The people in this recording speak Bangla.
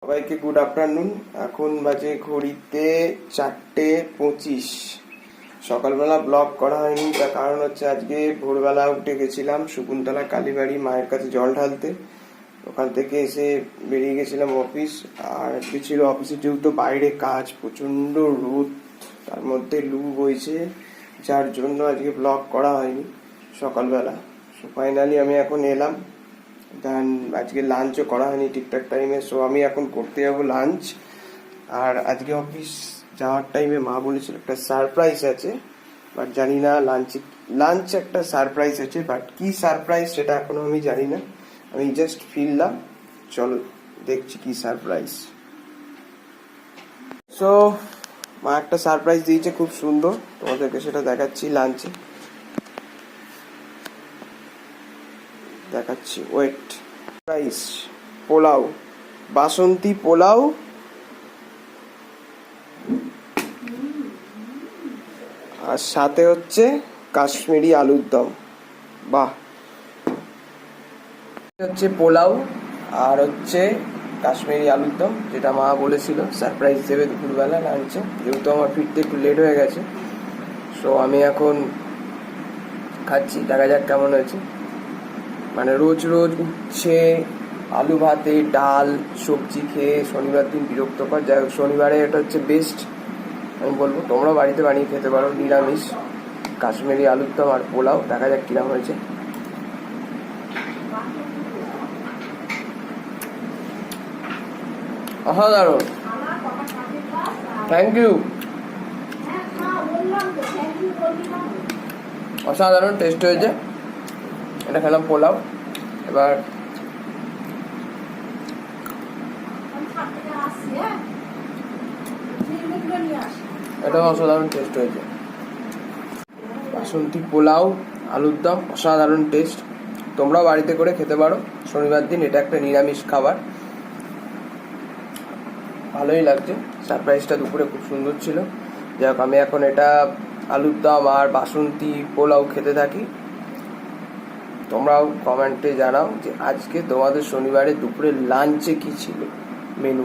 সবাইকে গুড আফটারনুন। এখন বাজে ঘড়িতে 4:25। সকালবেলা ব্লগ করা হয়নি, তার কারণ হচ্ছে আজকে ভোরবেলা উঠে গেছিলাম শকুন্তলা কালীবাড়ি মায়ের কাছে জল ঢালতে। ওখান থেকে এসে বেরিয়ে গেছিলাম অফিস। আর আজকে ছিল অফিসে যেহেতু বাইরে কাজ, প্রচণ্ড রোদ, তার মধ্যে লু বইছে, যার জন্য আজকে ব্লগ করা হয়নি সকালবেলা। ফাইনালি আমি এখন এলাম। দেন আজকে লাঞ্চও করা হয়নি ঠিকঠাক টাইমে, সো আমি এখন করতে যাবো লাঞ্চ। আর আজকে অফিস যাওয়ার টাইমে মা বলেছিল একটা সারপ্রাইজ আছে, বাট জানি না লাঞ্চ একটা সারপ্রাইজ আছে, বাট কি সারপ্রাইজ সেটা এখনো আমি জানি না। আমি জাস্ট ফিরলাম, চলো দেখছি কি সারপ্রাইজ। সো মা একটা সারপ্রাইজ দিয়েছে, খুব সুন্দর, তোমাদেরকে সেটা দেখাচ্ছি লাঞ্চে। দেখাচ্ছি, ওয়েট। রাইস পোলাও, বাসন্তী পোলাও, আর সাথে হচ্ছে কাশ্মীরি আলুর দম। বাহ! হচ্ছে পোলাও আর হচ্ছে কাশ্মীরি আলুর দম, যেটা মা বলেছিল সারপ্রাইজ দেবে দুপুরবেলা লাঞ্চে। যেহেতু আমার ফিরতে একটু লেট হয়ে গেছে, সো আমি এখন খাচ্ছি, দেখা যাক কেমন হয়েছে। মানে রোজ রোজ উচ্ছে আলু ভাতে ডাল সবজি খেয়ে শনিবার দিন বিরক্তকর। যাই হোক, শনিবারে এটা হচ্ছে বেস্ট আমি বলবো। তোমরা বাড়িতে বানিয়ে খেতে পারো নিরামিষ কাশ্মীরি আলুর দম আর পোলাও। দেখা যাক কিরম হয়েছে। অসাধারণ, থ্যাংক ইউ, অসাধারণ টেস্ট হয়েছে। এটা খেলাম পোলাও, এবার এটাও অসাধারণ টেস্ট হয়েছে। বাসন্তী পোলাও আলুর দম অসাধারণ টেস্ট। তোমরাও বাড়িতে করে খেতে পারো শনিবার দিন। এটা একটা নিরামিষ খাবার, ভালোই লাগছে। সারপ্রাইজটা দুপুরে খুব সুন্দর ছিল। যাই হোক, আমি এখন এটা আলুর দম আর বাসন্তী পোলাও খেতে থাকি। তোমরাও কমেন্টে জানাও যে আজকে তোমাদের শনিবারে দুপুরে লাঞ্চে কি ছিল মেনু।